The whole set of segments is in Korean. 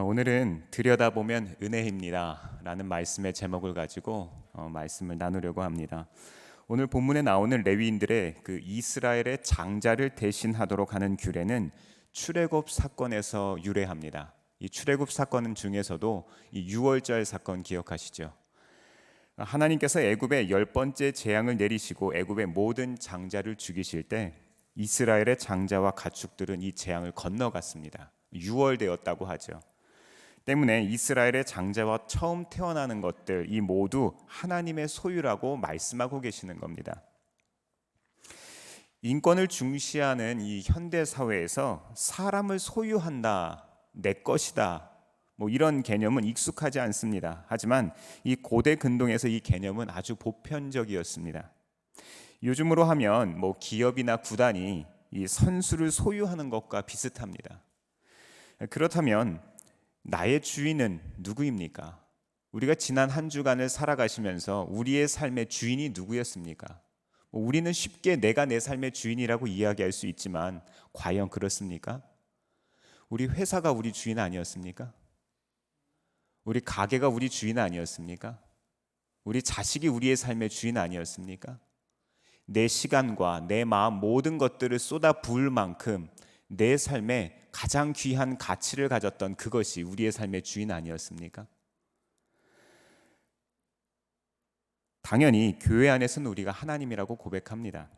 오늘은 들여다보면 은혜입니다 라는 말씀의 제목을 가지고 말씀을 나누려고 합니다. 오늘 본문에 나오는 레위인들의 그 이스라엘의 장자를 대신하도록 하는 규례는 출애굽 사건에서 유래합니다. 이 출애굽 사건 중에서도 이 유월절 사건 기억하시죠? 하나님께서 애굽에 10번째 재앙을 내리시고 애굽의 모든 장자를 죽이실 때 이스라엘의 장자와 가축들은 이 재앙을 건너갔습니다. 유월되었다고 하죠. 때문에 이스라엘의 장자와 처음 태어나는 것들 이 모두 하나님의 소유라고 말씀하고 계시는 겁니다. 인권을 중시하는 이 현대 사회에서 사람을 소유한다, 내 것이다, 이런 개념은 익숙하지 않습니다. 하지만 이 고대 근동에서 이 개념은 아주 보편적이었습니다. 요즘으로 하면 기업이나 구단이 이 선수를 소유하는 것과 비슷합니다. 그렇다면 나의 주인은 누구입니까? 우리가 지난 한 주간을 살아가시면서 우리의 삶의 주인이 누구였습니까? 우리는 쉽게 내가 내 삶의 주인이라고 이야기할 수 있지만 과연 그렇습니까? 우리 회사가 우리 주인 아니었습니까? 우리 가게가 우리 주인 아니었습니까? 우리 자식이 우리의 삶의 주인 아니었습니까? 내 시간과 내 마음 모든 것들을 쏟아 부을 만큼 내 삶에 가장 귀한 가치를 가졌던 그것이 우리의 삶의 주인 아니었습니까? 당연히 교회 안에서는 우리가 하나님이라고 고백합니다.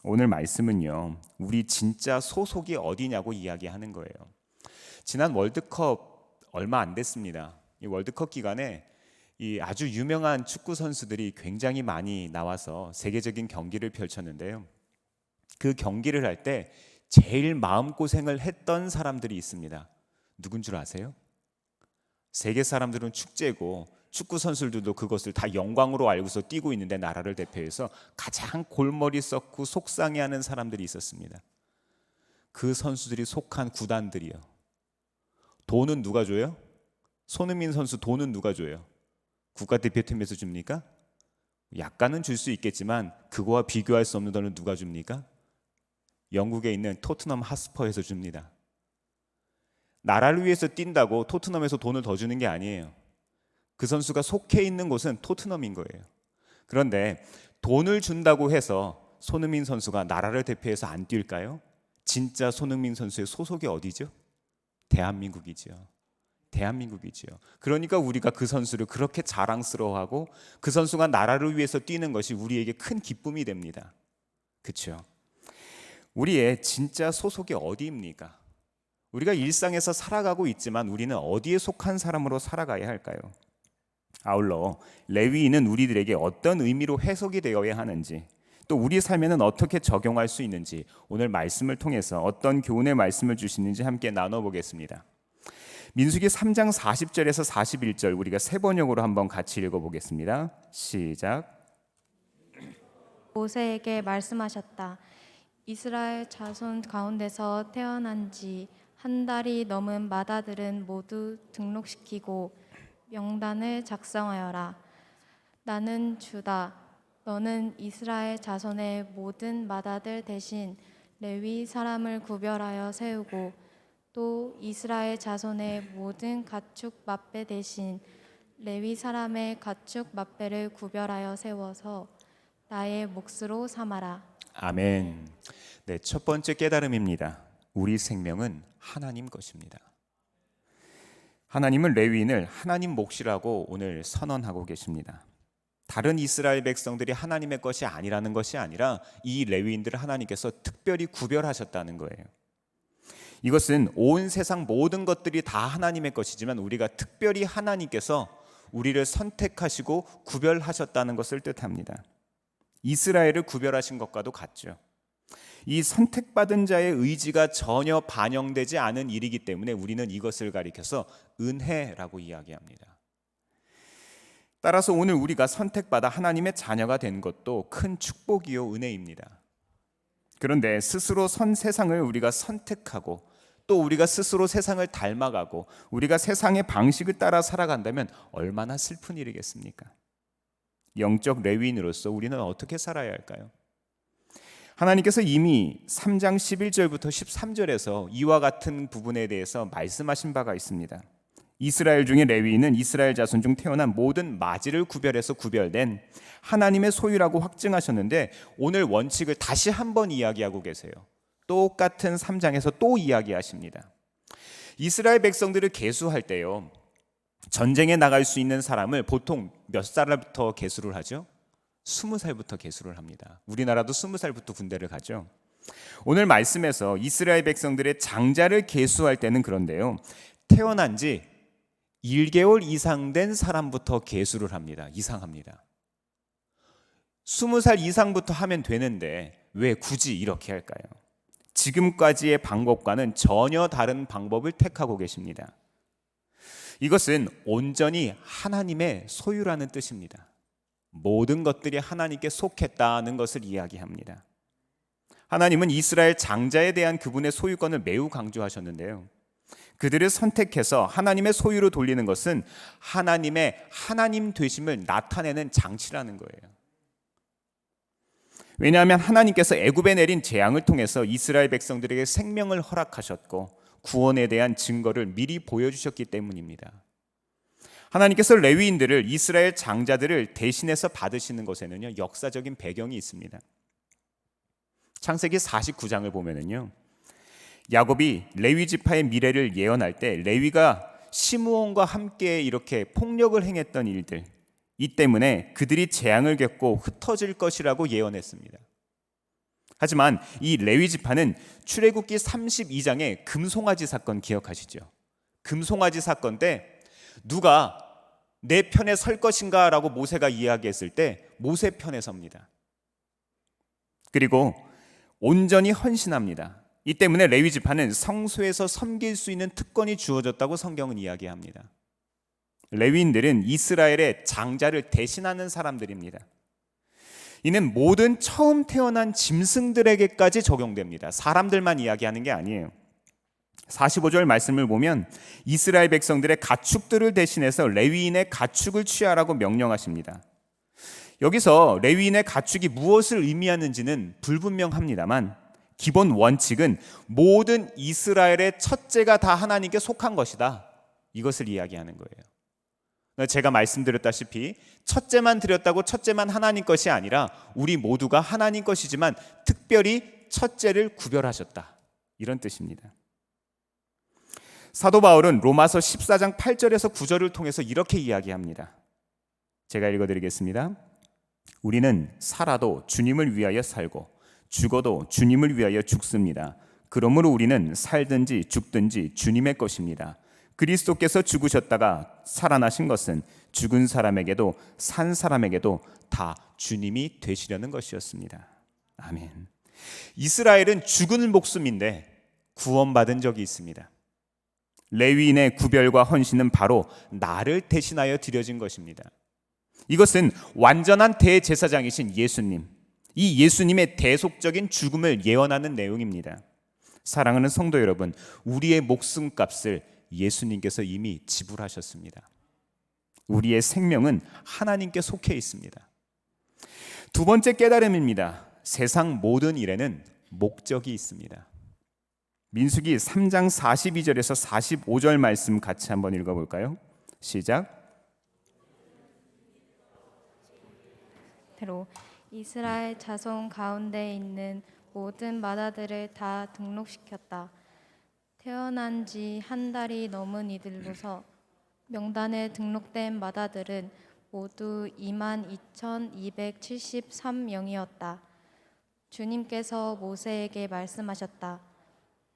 오늘 말씀은요, 우리 진짜 소속이 어디냐고 이야기하는 거예요. 지난 월드컵 얼마 안 됐습니다. 이 월드컵 기간에 이 아주 유명한 축구 선수들이 굉장히 많이 나와서 세계적인 경기를 펼쳤는데요. 그 경기를 할 때 제일 마음고생을 했던 사람들이 있습니다. 누군 줄 아세요? 세계 사람들은 축제고 축구 선수들도 그것을 다 영광으로 알고서 뛰고 있는데 나라를 대표해서 가장 골머리 썩고 속상해하는 사람들이 있었습니다. 그 선수들이 속한 구단들이요. 돈은 누가 줘요? 손흥민 선수 돈은 누가 줘요? 국가대표팀에서 줍니까? 약간은 줄 수 있겠지만 그거와 비교할 수 없는 돈을 누가 줍니까? 영국에 있는 토트넘 핫스퍼에서 줍니다. 나라를 위해서 뛴다고 토트넘에서 돈을 더 주는 게 아니에요. 그 선수가 속해 있는 곳은 토트넘인 거예요. 그런데 돈을 준다고 해서 손흥민 선수가 나라를 대표해서 안 뛸까요? 진짜 손흥민 선수의 소속이 어디죠? 대한민국이죠. 그러니까 우리가 그 선수를 그렇게 자랑스러워하고 그 선수가 나라를 위해서 뛰는 것이 우리에게 큰 기쁨이 됩니다. 그렇죠? 우리의 진짜 소속이 어디입니까? 우리가 일상에서 살아가고 있지만 우리는 어디에 속한 사람으로 살아가야 할까요? 아울러 레위인은 우리들에게 어떤 의미로 해석이 되어야 하는지, 또 우리 삶에는 어떻게 적용할 수 있는지 오늘 말씀을 통해서 어떤 교훈의 말씀을 주시는지 함께 나눠보겠습니다. 민수기 3장 40절에서 41절 우리가 세 번역으로 한번 같이 읽어보겠습니다. 시작. 모세에게 말씀하셨다. 이스라엘 자손 가운데서 태어난 지 한 달이 넘은 맏아들은 모두 등록시키고 명단을 작성하여라. 나는 주다. 너는 이스라엘 자손의 모든 맏아들 대신 레위 사람을 구별하여 세우고 또 이스라엘 자손의 모든 가축 맏배 대신 레위 사람의 가축 맏배를 구별하여 세워서 나의 몫으로 삼아라. 아멘. 네, 첫 번째 깨달음입니다. 우리 생명은 하나님 것입니다. 하나님은 레위인을 하나님 몫이라고 오늘 선언하고 계십니다. 다른 이스라엘 백성들이 하나님의 것이 아니라는 것이 아니라 이 레위인들을 하나님께서 특별히 구별하셨다는 거예요. 이것은 온 세상 모든 것들이 다 하나님의 것이지만 우리가 특별히 하나님께서 우리를 선택하시고 구별하셨다는 것을 뜻합니다. 이스라엘을 구별하신 것과도 같죠. 이 선택받은 자의 의지가 전혀 반영되지 않은 일이기 때문에 우리는 이것을 가리켜서 은혜라고 이야기합니다. 따라서 오늘 우리가 선택받아 하나님의 자녀가 된 것도 큰 축복이요 은혜입니다. 그런데 스스로 세상을 우리가 선택하고 또 우리가 스스로 세상을 닮아가고 우리가 세상의 방식을 따라 살아간다면 얼마나 슬픈 일이겠습니까? 영적 레위인으로서 우리는 어떻게 살아야 할까요? 하나님께서 이미 3장 11절부터 13절에서 이와 같은 부분에 대해서 말씀하신 바가 있습니다. 이스라엘 중에 레위인은 이스라엘 자손 중 태어난 모든 마지를 구별해서 구별된 하나님의 소유라고 확증하셨는데 오늘 원칙을 다시 한번 이야기하고 계세요. 똑같은 3장에서 또 이야기하십니다. 이스라엘 백성들을 계수할 때요, 전쟁에 나갈 수 있는 사람을 보통 몇 살부터 계수를 하죠? 20살부터 계수를 합니다. 우리나라도 20살부터 군대를 가죠. 오늘 말씀에서 이스라엘 백성들의 장자를 계수할 때는 그런데요, 태어난 지 1개월 이상 된 사람부터 계수를 합니다. 이상합니다. 20살 이상부터 하면 되는데 왜 굳이 이렇게 할까요? 지금까지의 방법과는 전혀 다른 방법을 택하고 계십니다. 이것은 온전히 하나님의 소유라는 뜻입니다. 모든 것들이 하나님께 속했다는 것을 이야기합니다. 하나님은 이스라엘 장자에 대한 그분의 소유권을 매우 강조하셨는데요, 그들을 선택해서 하나님의 소유로 돌리는 것은 하나님의 하나님 되심을 나타내는 장치라는 거예요. 왜냐하면 하나님께서 애굽에 내린 재앙을 통해서 이스라엘 백성들에게 생명을 허락하셨고 구원에 대한 증거를 미리 보여주셨기 때문입니다. 하나님께서 레위인들을, 이스라엘 장자들을 대신해서 받으시는 것에는요, 역사적인 배경이 있습니다. 창세기 49장을 보면은요, 야곱이 레위 지파의 미래를 예언할 때 레위가 시므온과 함께 이렇게 폭력을 행했던 일들, 이 때문에 그들이 재앙을 겪고 흩어질 것이라고 예언했습니다. 하지만 이 레위 지파는 출애굽기 32장의 금송아지 사건 기억하시죠? 금송아지 사건 때 누가 내 편에 설 것인가 라고 모세가 이야기했을 때 모세 편에 섭니다. 그리고 온전히 헌신합니다. 이 때문에 레위 지파는 성소에서 섬길 수 있는 특권이 주어졌다고 성경은 이야기합니다. 레위인들은 이스라엘의 장자를 대신하는 사람들입니다. 이는 모든 처음 태어난 짐승들에게까지 적용됩니다. 사람들만 이야기하는 게 아니에요. 45절 말씀을 보면 이스라엘 백성들의 가축들을 대신해서 레위인의 가축을 취하라고 명령하십니다. 여기서 레위인의 가축이 무엇을 의미하는지는 불분명합니다만 기본 원칙은 모든 이스라엘의 첫째가 다 하나님께 속한 것이다, 이것을 이야기하는 거예요. 제가 말씀드렸다시피 첫째만 드렸다고 첫째만 하나님 것이 아니라 우리 모두가 하나님 것이지만 특별히 첫째를 구별하셨다, 이런 뜻입니다. 사도 바울은 로마서 14장 8절에서 9절을 통해서 이렇게 이야기합니다. 제가 읽어드리겠습니다. 우리는 살아도 주님을 위하여 살고 죽어도 주님을 위하여 죽습니다. 그러므로 우리는 살든지 죽든지 주님의 것입니다. 그리스도께서 죽으셨다가 살아나신 것은 죽은 사람에게도 산 사람에게도 다 주님이 되시려는 것이었습니다. 아멘. 이스라엘은 죽은 목숨인데 구원받은 적이 있습니다. 레위인의 구별과 헌신은 바로 나를 대신하여 드려진 것입니다. 이것은 완전한 대제사장이신 예수님, 이 예수님의 대속적인 죽음을 예언하는 내용입니다. 사랑하는 성도 여러분, 우리의 목숨값을 예수님께서 이미 지불하셨습니다. 우리의 생명은 하나님께 속해 있습니다. 두 번째 깨달음입니다. 세상 모든 일에는 목적이 있습니다. 민수기 3장 42절에서 45절 말씀 같이 한번 읽어볼까요? 시작. 대로 이스라엘 자손 가운데 있는 모든 마다들을 다 등록시켰다. 태어난 지 한 달이 넘은 이들로서 명단에 등록된 마다들은 모두 22,273명이었다. 주님께서 모세에게 말씀하셨다.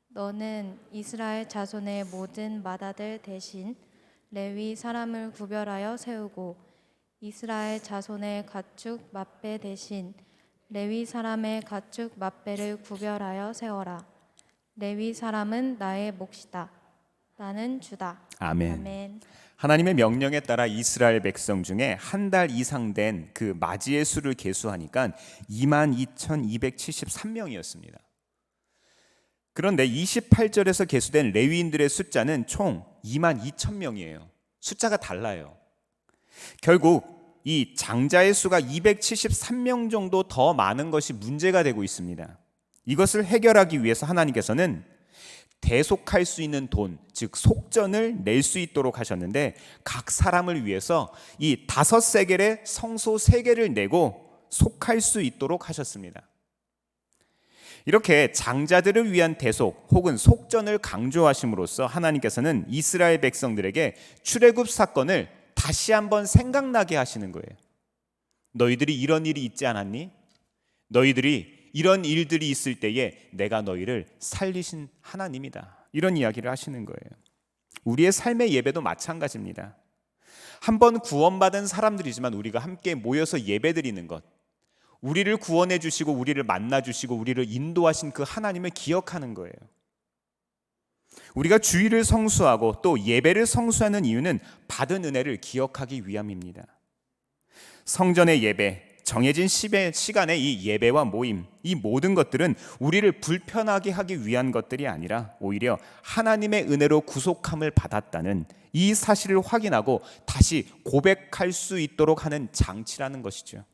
너는 이스라엘 자손의 모든 마다들 대신 레위 사람을 구별하여 세우고 이스라엘 자손의 가축 맏배 대신 레위 사람의 가축 맏배를 구별하여 세워라. 레위 사람은 나의 몫이다. 나는 주다. 아멘. 아멘. 하나님의 명령에 따라 이스라엘 백성 중에 한 달 이상 된 그 마지의 수를 계수하니까 22,273명이었습니다. 그런데 28절에서 계수된 레위인들의 숫자는 총 22,000명이에요. 숫자가 달라요. 결국 이 장자의 수가 273명 정도 더 많은 것이 문제가 되고 있습니다. 이것을 해결하기 위해서 하나님께서는 대속할 수 있는 돈, 즉 속전을 낼 수 있도록 하셨는데 각 사람을 위해서 이 5세겔의 성소 3개를 내고 속할 수 있도록 하셨습니다. 이렇게 장자들을 위한 대속 혹은 속전을 강조하심으로써 하나님께서는 이스라엘 백성들에게 출애굽 사건을 다시 한번 생각나게 하시는 거예요. 너희들이 이런 일이 있지 않았니? 너희들이 이런 일들이 있을 때에 내가 너희를 살리신 하나님이다. 이런 이야기를 하시는 거예요. 우리의 삶의 예배도 마찬가지입니다. 한번 구원받은 사람들이지만 우리가 함께 모여서 예배드리는 것, 우리를 구원해 주시고 우리를 만나 주시고 우리를 인도하신 그 하나님을 기억하는 거예요. 우리가 주일을 성수하고 또 예배를 성수하는 이유는 받은 은혜를 기억하기 위함입니다. 성전의 예배, 정해진 시간의 이 예배와 모임, 이 모든 것들은 우리를 불편하게 하기 위한 것들이 아니라 오히려 하나님의 은혜로 구속함을 받았다는 이 사실을 확인하고 다시 고백할 수 있도록 하는 장치라는 것이죠.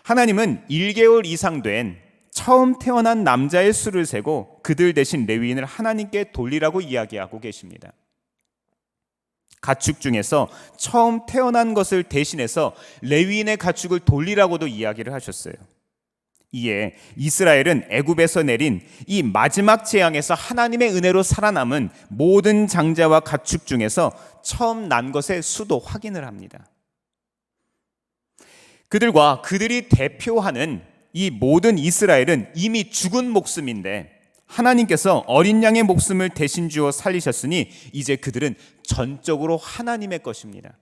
하나님은 1개월 이상 된 처음 태어난 남자의 수를 세고 그들 대신 레위인을 하나님께 돌리라고 이야기하고 계십니다. 가축 중에서 처음 태어난 것을 대신해서 레위인의 가축을 돌리라고도 이야기를 하셨어요. 이에 이스라엘은 애굽에서 내린 이 마지막 재앙에서 하나님의 은혜로 살아남은 모든 장자와 가축 중에서 처음 난 것의 수도 확인을 합니다. 그들과 그들이 대표하는 이 모든 이스라엘은 이미 죽은 목숨인데 하나님께서 어린 양의 목숨을 대신 주어 살리셨으니 이제 그들은 전적으로 하나님의 것입니다.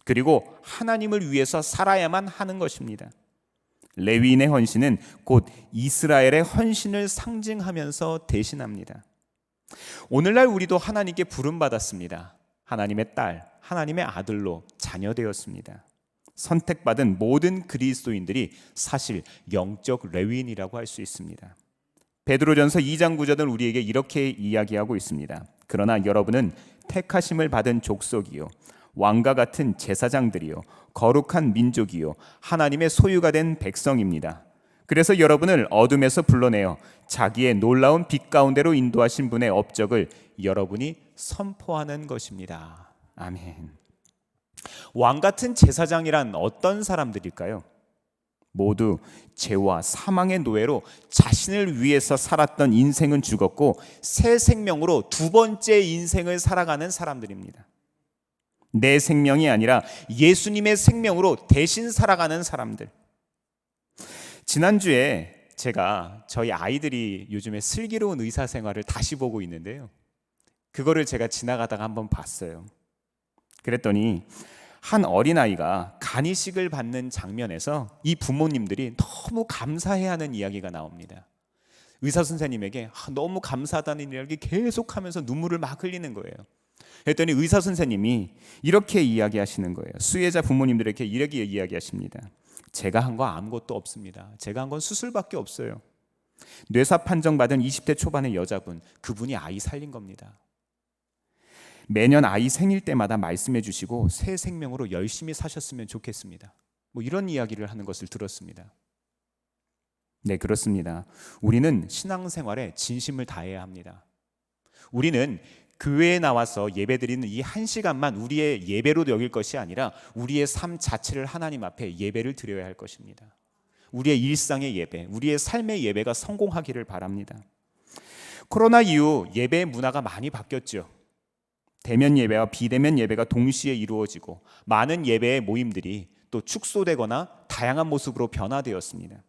그리고 하나님을 위해서 살아야만 하는 것입니다. 레위인의 헌신은 곧 이스라엘의 헌신을 상징하면서 대신합니다. 오늘날 우리도 하나님께 부름받았습니다. 하나님의 딸, 하나님의 아들로 자녀되었습니다. 선택받은 모든 그리스도인들이 사실 영적 레위인이라고 할 수 있습니다. 베드로전서 2장 9절은 우리에게 이렇게 이야기하고 있습니다. 그러나 여러분은 택하심을 받은 족속이요 왕과 같은 제사장들이요 거룩한 민족이요 하나님의 소유가 된 백성입니다. 그래서 여러분을 어둠에서 불러내어 자기의 놀라운 빛 가운데로 인도하신 분의 업적을 여러분이 선포하는 것입니다. 아멘. 왕 같은 제사장이란 어떤 사람들일까요? 모두 죄와 사망의 노예로 자신을 위해서 살았던 인생은 죽었고 새 생명으로 두 번째 인생을 살아가는 사람들입니다. 내 생명이 아니라 예수님의 생명으로 대신 살아가는 사람들. 지난주에 제가 저희 아이들이 요즘에 슬기로운 의사생활을 다시 보고 있는데요. 그거를 제가 지나가다가 한번 봤어요. 그랬더니 한 어린아이가 간이식을 받는 장면에서 이 부모님들이 너무 감사해하는 이야기가 나옵니다. 의사 선생님에게 너무 감사하다는 이야기 계속하면서 눈물을 막 흘리는 거예요. 그랬더니 의사 선생님이 이렇게 이야기하시는 거예요. 수혜자 부모님들에게 이렇게 이야기하십니다. 제가 한 거 아무것도 없습니다. 제가 한 건 수술밖에 없어요. 뇌사 판정받은 20대 초반의 여자분, 그분이 아이 살린 겁니다. 매년 아이 생일 때마다 말씀해 주시고 새 생명으로 열심히 사셨으면 좋겠습니다. 이런 이야기를 하는 것을 들었습니다. 네, 그렇습니다. 우리는 신앙생활에 진심을 다해야 합니다. 우리는 교회에 나와서 예배드리는 이 1시간만 우리의 예배로 여길 것이 아니라 우리의 삶 자체를 하나님 앞에 예배를 드려야 할 것입니다. 우리의 일상의 예배, 우리의 삶의 예배가 성공하기를 바랍니다. 코로나 이후 예배의 문화가 많이 바뀌었죠. 대면 예배와 비대면 예배가 동시에 이루어지고 많은 예배의 모임들이 또 축소되거나 다양한 모습으로 변화되었습니다.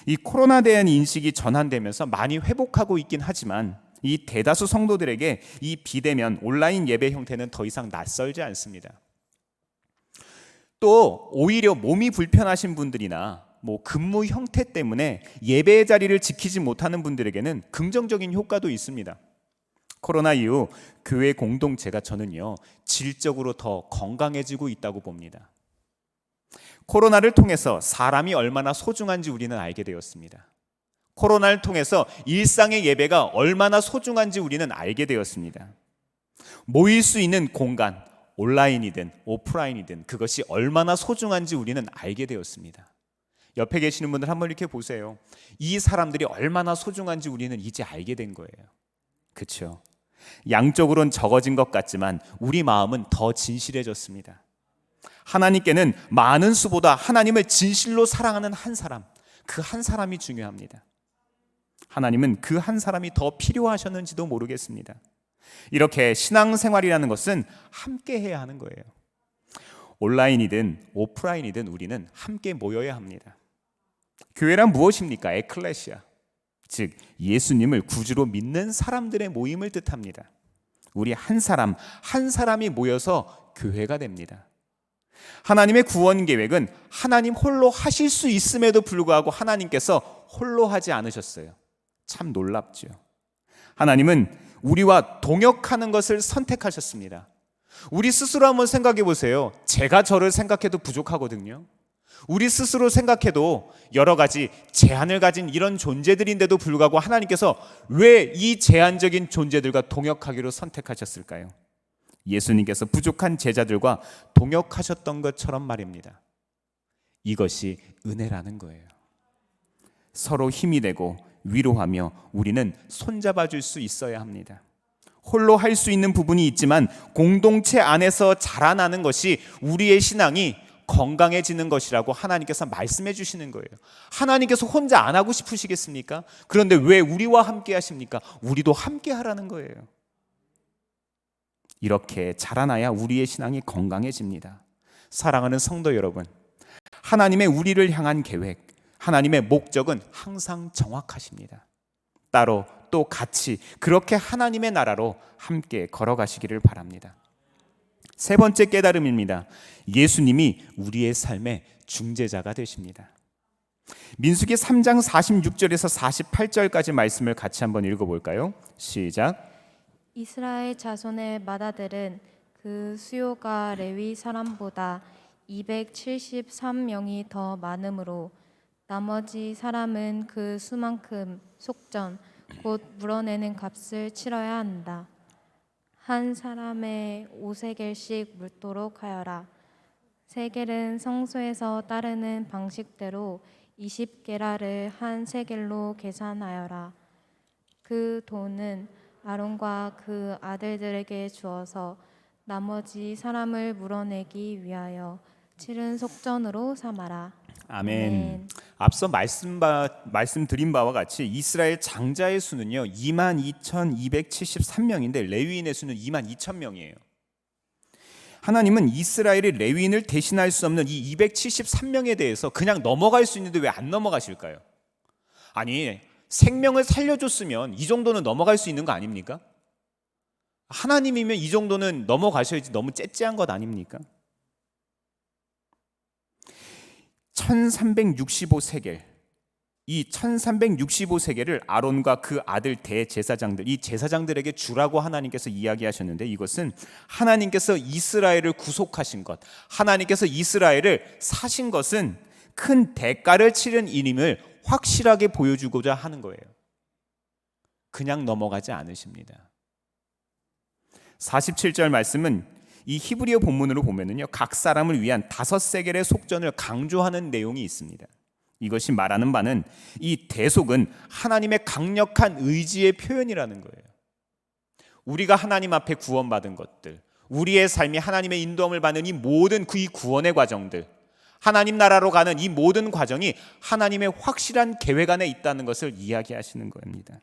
이 코로나에 대한 인식이 전환되면서 많이 회복하고 있긴 하지만 이 대다수 성도들에게 이 비대면 온라인 예배 형태는 더 이상 낯설지 않습니다. 또 오히려 몸이 불편하신 분들이나 근무 형태 때문에 예배의 자리를 지키지 못하는 분들에게는 긍정적인 효과도 있습니다. 코로나 이후 교회 공동체가 저는요 질적으로 더 건강해지고 있다고 봅니다. 코로나를 통해서 사람이 얼마나 소중한지 우리는 알게 되었습니다. 코로나를 통해서 일상의 예배가 얼마나 소중한지 우리는 알게 되었습니다. 모일 수 있는 공간, 온라인이든 오프라인이든 그것이 얼마나 소중한지 우리는 알게 되었습니다. 옆에 계시는 분들 한번 이렇게 보세요. 이 사람들이 얼마나 소중한지 우리는 이제 알게 된 거예요. 그렇죠? 양쪽으론 적어진 것 같지만 우리 마음은 더 진실해졌습니다. 하나님께는 많은 수보다 하나님을 진실로 사랑하는 한 사람, 그 한 사람이 중요합니다. 하나님은 그 한 사람이 더 필요하셨는지도 모르겠습니다. 이렇게 신앙생활이라는 것은 함께 해야 하는 거예요. 온라인이든 오프라인이든 우리는 함께 모여야 합니다. 교회란 무엇입니까? 에클레시아, 즉 예수님을 구주로 믿는 사람들의 모임을 뜻합니다. 우리 한 사람 한 사람이 모여서 교회가 됩니다. 하나님의 구원 계획은 하나님 홀로 하실 수 있음에도 불구하고 하나님께서 홀로 하지 않으셨어요. 참 놀랍죠. 하나님은 우리와 동역하는 것을 선택하셨습니다. 우리 스스로 한번 생각해 보세요. 제가 저를 생각해도 부족하거든요. 우리 스스로 생각해도 여러 가지 제한을 가진 이런 존재들인데도 불구하고 하나님께서 왜 이 제한적인 존재들과 동역하기로 선택하셨을까요? 예수님께서 부족한 제자들과 동역하셨던 것처럼 말입니다. 이것이 은혜라는 거예요. 서로 힘이 되고 위로하며 우리는 손잡아 줄 수 있어야 합니다. 홀로 할 수 있는 부분이 있지만 공동체 안에서 자라나는 것이 우리의 신앙이 건강해지는 것이라고 하나님께서 말씀해 주시는 거예요. 하나님께서 혼자 안 하고 싶으시겠습니까? 그런데 왜 우리와 함께 하십니까? 우리도 함께 하라는 거예요. 이렇게 자라나야 우리의 신앙이 건강해집니다. 사랑하는 성도 여러분, 하나님의 우리를 향한 계획, 하나님의 목적은 항상 정확하십니다. 따로 또 같이 그렇게 하나님의 나라로 함께 걸어가시기를 바랍니다. 세 번째 깨달음입니다. 예수님이 우리의 삶의 중재자가 되십니다. 민수기 3장 46절에서 48절까지 말씀을 같이 한번 읽어볼까요? 시작. 이스라엘 자손의 맏아들은 그 수요가 레위 사람보다 273명이 더 많으므로 나머지 사람은 그 수만큼 속전 곧 물어내는 값을 치러야 한다. 한 사람의 5세겔씩 묻도록 하여라. 세겔은 성소에서 따르는 방식대로 20게라를 한 세겔로 계산하여라. 그 돈은 아론과 그 아들들에게 주어서 나머지 사람을 물어내기 위하여 치른 속전으로 삼아라. 아멘. 앞서 말씀드린 바와 같이 이스라엘 장자의 수는요 22,273명인데 레위인의 수는 22,000명이에요. 하나님은 이스라엘의 레위인을 대신할 수 없는 이 273명에 대해서 그냥 넘어갈 수 있는데 왜 안 넘어가실까요? 아니, 생명을 살려줬으면 이 정도는 넘어갈 수 있는 거 아닙니까? 하나님이면 이 정도는 넘어가셔야지. 너무 째째한 것 아닙니까? 1365세겔, 이 1365세겔을 아론과 그 아들 대제사장들, 이 제사장들에게 주라고 하나님께서 이야기하셨는데, 이것은 하나님께서 이스라엘을 구속하신 것, 하나님께서 이스라엘을 사신 것은 큰 대가를 치른 일임을 확실하게 보여주고자 하는 거예요. 그냥 넘어가지 않으십니다. 47절 말씀은 이 히브리어 본문으로 보면은요, 각 사람을 위한 5세겔의 속전을 강조하는 내용이 있습니다. 이것이 말하는 바는 이 대속은 하나님의 강력한 의지의 표현이라는 거예요. 우리가 하나님 앞에 구원받은 것들, 우리의 삶이 하나님의 인도함을 받는 이 모든 이 구원의 과정들, 하나님 나라로 가는 이 모든 과정이 하나님의 확실한 계획 안에 있다는 것을 이야기하시는 겁니다.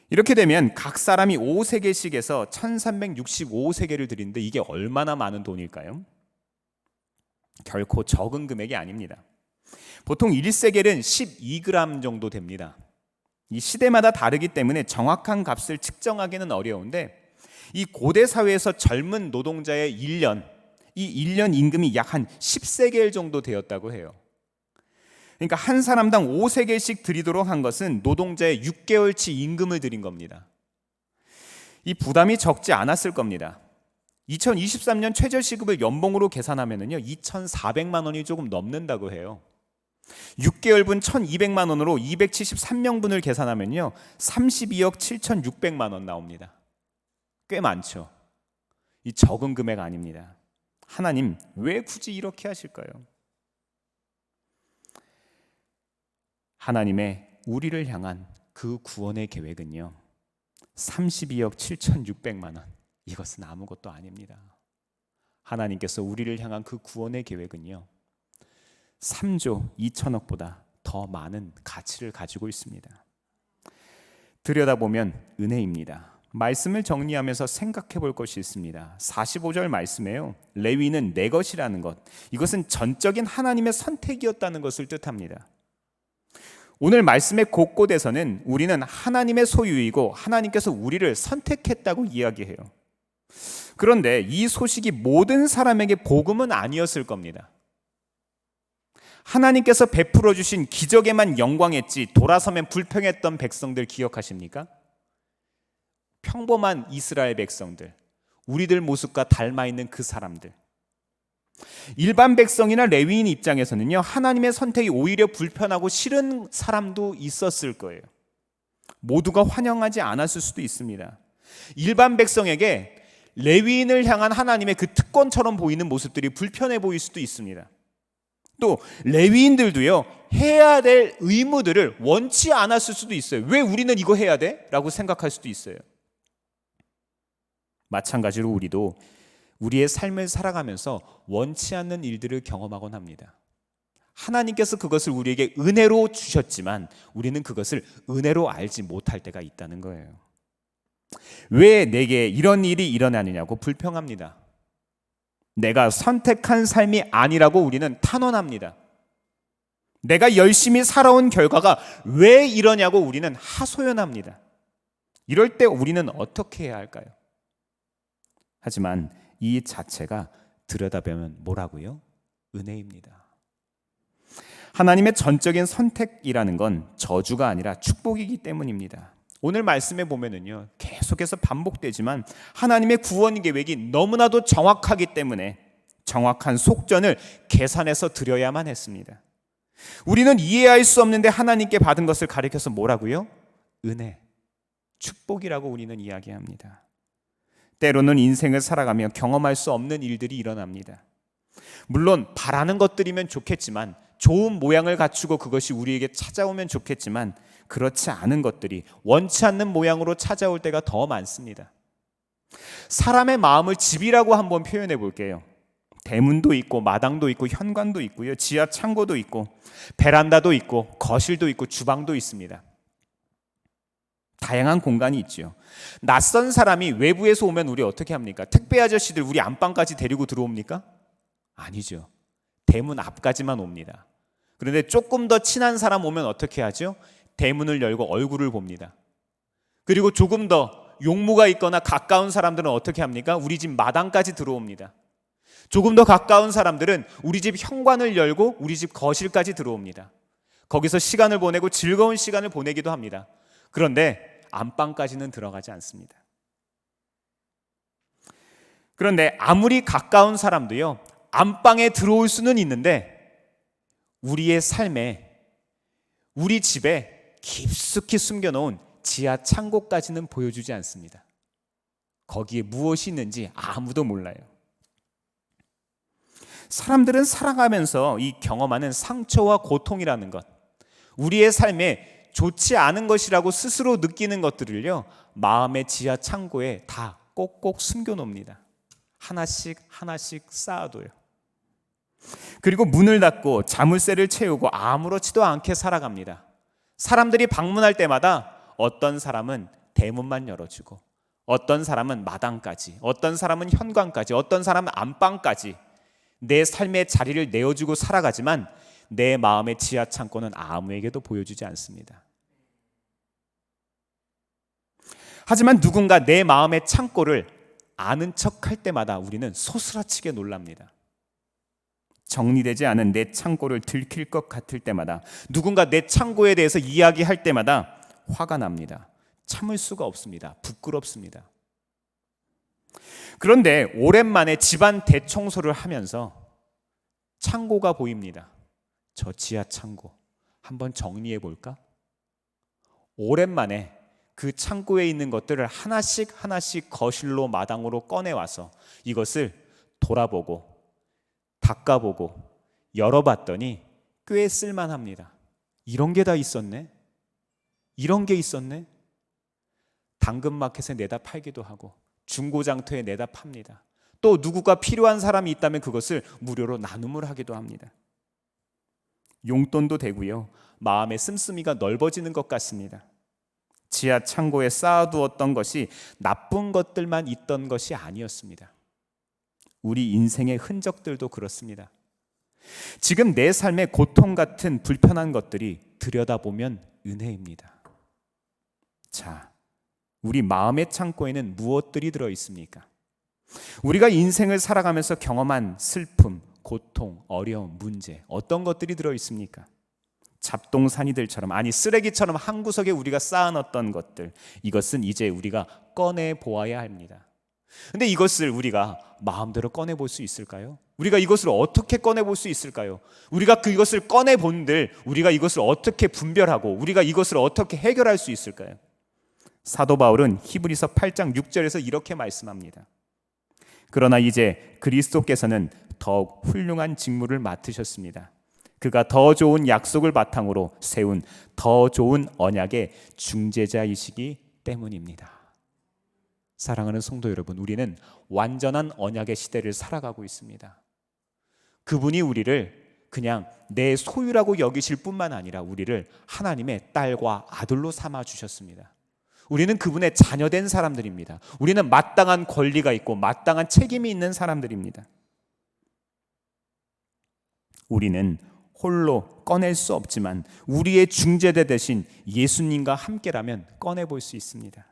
이렇게 되면 각 사람이 5세겔씩에서 1365세겔을 드리는데 이게 얼마나 많은 돈일까요? 결코 적은 금액이 아닙니다. 보통 1세겔은 12g 정도 됩니다. 이 시대마다 다르기 때문에 정확한 값을 측정하기는 어려운데, 이 고대 사회에서 젊은 노동자의 1년 임금이 약 한 10세겔 정도 되었다고 해요. 그러니까 한 사람당 5세겔씩 드리도록 한 것은 노동자의 6개월치 임금을 드린 겁니다. 이 부담이 적지 않았을 겁니다. 2023년 최저시급을 연봉으로 계산하면요 2,400만 원이 조금 넘는다고 해요. 6개월분 1,200만 원으로 273명분을 계산하면요 32억 7,600만 원 나옵니다. 꽤 많죠. 이 적은 금액 아닙니다. 하나님 왜 굳이 이렇게 하실까요? 하나님의 우리를 향한 그 구원의 계획은요, 32억 7,600만 원. 이것은 아무것도 아닙니다. 하나님께서 우리를 향한 그 구원의 계획은요, 3조 2천억보다 더 많은 가치를 가지고 있습니다. 들여다보면 은혜입니다. 말씀을 정리하면서 생각해 볼 것이 있습니다. 45절 말씀에요, 레위는 내 것이라는 것, 이것은 전적인 하나님의 선택이었다는 것을 뜻합니다. 오늘 말씀의 곳곳에서는 우리는 하나님의 소유이고 하나님께서 우리를 선택했다고 이야기해요. 그런데 이 소식이 모든 사람에게 복음은 아니었을 겁니다. 하나님께서 베풀어 주신 기적에만 영광했지 돌아서면 불평했던 백성들 기억하십니까? 평범한 이스라엘 백성들, 우리들 모습과 닮아 있는 그 사람들. 일반 백성이나 레위인 입장에서는요, 하나님의 선택이 오히려 불편하고 싫은 사람도 있었을 거예요. 모두가 환영하지 않았을 수도 있습니다. 일반 백성에게 레위인을 향한 하나님의 그 특권처럼 보이는 모습들이 불편해 보일 수도 있습니다. 또 레위인들도요, 해야 될 의무들을 원치 않았을 수도 있어요. 왜 우리는 이거 해야 돼? 라고 생각할 수도 있어요. 마찬가지로 우리도 우리의 삶을 살아가면서 원치 않는 일들을 경험하곤 합니다. 하나님께서 그것을 우리에게 은혜로 주셨지만 우리는 그것을 은혜로 알지 못할 때가 있다는 거예요. 왜 내게 이런 일이 일어나느냐고 불평합니다. 내가 선택한 삶이 아니라고 우리는 탄원합니다. 내가 열심히 살아온 결과가 왜 이러냐고 우리는 하소연합니다. 이럴 때 우리는 어떻게 해야 할까요? 하지만 이 자체가 들여다보면 뭐라고요? 은혜입니다. 하나님의 전적인 선택이라는 건 저주가 아니라 축복이기 때문입니다. 오늘 말씀에 보면은요, 계속해서 반복되지만 하나님의 구원 계획이 너무나도 정확하기 때문에 정확한 속전을 계산해서 드려야만 했습니다. 우리는 이해할 수 없는데 하나님께 받은 것을 가리켜서 뭐라고요? 은혜, 축복이라고 우리는 이야기합니다. 때로는 인생을 살아가며 경험할 수 없는 일들이 일어납니다. 물론 바라는 것들이면 좋겠지만, 좋은 모양을 갖추고 그것이 우리에게 찾아오면 좋겠지만, 그렇지 않은 것들이 원치 않는 모양으로 찾아올 때가 더 많습니다. 사람의 마음을 집이라고 한번 표현해 볼게요. 대문도 있고 마당도 있고 현관도 있고요, 지하 창고도 있고 베란다도 있고 거실도 있고 주방도 있습니다. 다양한 공간이 있죠. 낯선 사람이 외부에서 오면 우리 어떻게 합니까? 택배 아저씨들 우리 안방까지 데리고 들어옵니까? 아니죠. 대문 앞까지만 옵니다. 그런데 조금 더 친한 사람 오면 어떻게 하죠? 대문을 열고 얼굴을 봅니다. 그리고 조금 더 용무가 있거나 가까운 사람들은 어떻게 합니까? 우리 집 마당까지 들어옵니다. 조금 더 가까운 사람들은 우리 집 현관을 열고 우리 집 거실까지 들어옵니다. 거기서 시간을 보내고 즐거운 시간을 보내기도 합니다. 그런데 안방까지는 들어가지 않습니다. 그런데 아무리 가까운 사람도요, 안방에 들어올 수는 있는데 우리의 삶에, 우리 집에 깊숙이 숨겨놓은 지하 창고까지는 보여주지 않습니다. 거기에 무엇이 있는지 아무도 몰라요. 사람들은 살아가면서 이 경험하는 상처와 고통이라는 것, 우리의 삶에 좋지 않은 것이라고 스스로 느끼는 것들을요, 마음의 지하 창고에 다 꼭꼭 숨겨놓습니다. 하나씩 하나씩 쌓아둬요. 그리고 문을 닫고 자물쇠를 채우고 아무렇지도 않게 살아갑니다. 사람들이 방문할 때마다 어떤 사람은 대문만 열어주고, 어떤 사람은 마당까지, 어떤 사람은 현관까지, 어떤 사람은 안방까지 내 삶의 자리를 내어주고 살아가지만 내 마음의 지하 창고는 아무에게도 보여주지 않습니다. 하지만 누군가 내 마음의 창고를 아는 척할 때마다 우리는 소스라치게 놀랍니다. 정리되지 않은 내 창고를 들킬 것 같을 때마다, 누군가 내 창고에 대해서 이야기할 때마다 화가 납니다. 참을 수가 없습니다. 부끄럽습니다. 그런데 오랜만에 집안 대청소를 하면서 창고가 보입니다. 저 지하 창고 한번 정리해 볼까? 오랜만에 그 창고에 있는 것들을 하나씩 하나씩 거실로 마당으로 꺼내와서 이것을 돌아보고 닦아보고 열어봤더니 꽤 쓸만합니다. 이런 게 다 있었네? 이런 게 있었네? 당근마켓에 내다 팔기도 하고 중고장터에 내다 팝니다. 또 누구가 필요한 사람이 있다면 그것을 무료로 나눔을 하기도 합니다. 용돈도 되고요. 마음의 씀씀이가 넓어지는 것 같습니다. 지하 창고에 쌓아두었던 것이 나쁜 것들만 있던 것이 아니었습니다. 우리 인생의 흔적들도 그렇습니다. 지금 내 삶의 고통 같은 불편한 것들이 들여다보면 은혜입니다. 자, 우리 마음의 창고에는 무엇들이 들어 있습니까? 우리가 인생을 살아가면서 경험한 슬픔, 고통, 어려움, 문제, 어떤 것들이 들어 있습니까? 잡동사니들처럼, 아니 쓰레기처럼 한 구석에 우리가 쌓아놨던 것들, 이것은 이제 우리가 꺼내 보아야 합니다. 근데 이것을 우리가 마음대로 꺼내 볼 수 있을까요? 우리가 이것을 어떻게 꺼내 볼 수 있을까요? 우리가 이것을 꺼내 본들 우리가 이것을 어떻게 분별하고 우리가 이것을 어떻게 해결할 수 있을까요? 사도 바울은 히브리서 8장 6절에서 이렇게 말씀합니다. 그러나 이제 그리스도께서는 더욱 훌륭한 직무를 맡으셨습니다. 그가 더 좋은 약속을 바탕으로 세운 더 좋은 언약의 중재자이시기 때문입니다. 사랑하는 성도 여러분, 우리는 완전한 언약의 시대를 살아가고 있습니다. 그분이 우리를 그냥 내 소유라고 여기실 뿐만 아니라 우리를 하나님의 딸과 아들로 삼아 주셨습니다. 우리는 그분의 자녀된 사람들입니다. 우리는 마땅한 권리가 있고 마땅한 책임이 있는 사람들입니다. 우리는 홀로 꺼낼 수 없지만 우리의 중재대 대신 예수님과 함께라면 꺼내볼 수 있습니다.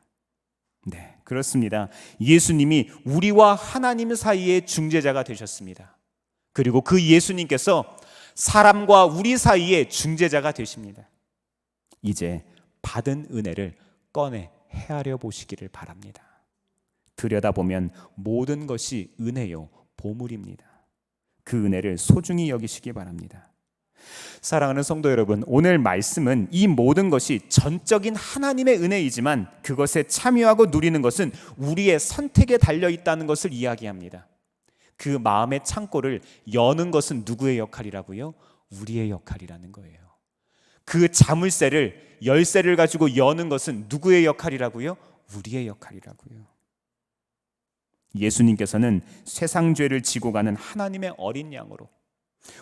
네, 그렇습니다. 예수님이 우리와 하나님 사이의 중재자가 되셨습니다. 그리고 그 예수님께서 사람과 우리 사이의 중재자가 되십니다. 이제 받은 은혜를 꺼내 헤아려 보시기를 바랍니다. 들여다보면 모든 것이 은혜요 보물입니다. 그 은혜를 소중히 여기시기 바랍니다. 사랑하는 성도 여러분, 오늘 말씀은 이 모든 것이 전적인 하나님의 은혜이지만 그것에 참여하고 누리는 것은 우리의 선택에 달려 있다는 것을 이야기합니다. 그 마음의 창고를 여는 것은 누구의 역할이라고요? 우리의 역할이라는 거예요. 그 자물쇠를, 열쇠를 가지고 여는 것은 누구의 역할이라고요? 우리의 역할이라고요. 예수님께서는 세상 죄를 지고 가는 하나님의 어린 양으로,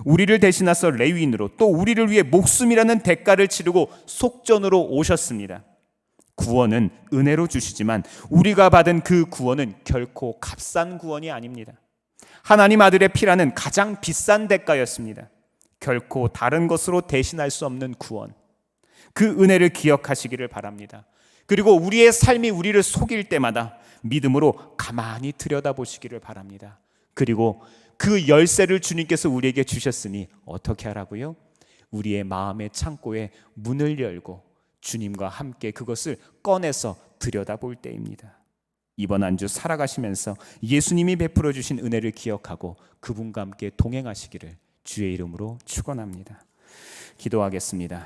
우리를 대신하서 레위인으로, 또 우리를 위해 목숨이라는 대가를 치르고 속전으로 오셨습니다. 구원은 은혜로 주시지만 우리가 받은 그 구원은 결코 값싼 구원이 아닙니다. 하나님 아들의 피라는 가장 비싼 대가였습니다. 결코 다른 것으로 대신할 수 없는 구원, 그 은혜를 기억하시기를 바랍니다. 그리고 우리의 삶이 우리를 속일 때마다 믿음으로 가만히 들여다보시기를 바랍니다. 그리고 그 열쇠를 주님께서 우리에게 주셨으니 어떻게 하라고요? 우리의 마음의 창고에 문을 열고 주님과 함께 그것을 꺼내서 들여다볼 때입니다. 이번 한 주 살아가시면서 예수님이 베풀어 주신 은혜를 기억하고 그분과 함께 동행하시기를 주의 이름으로 축원합니다. 기도하겠습니다.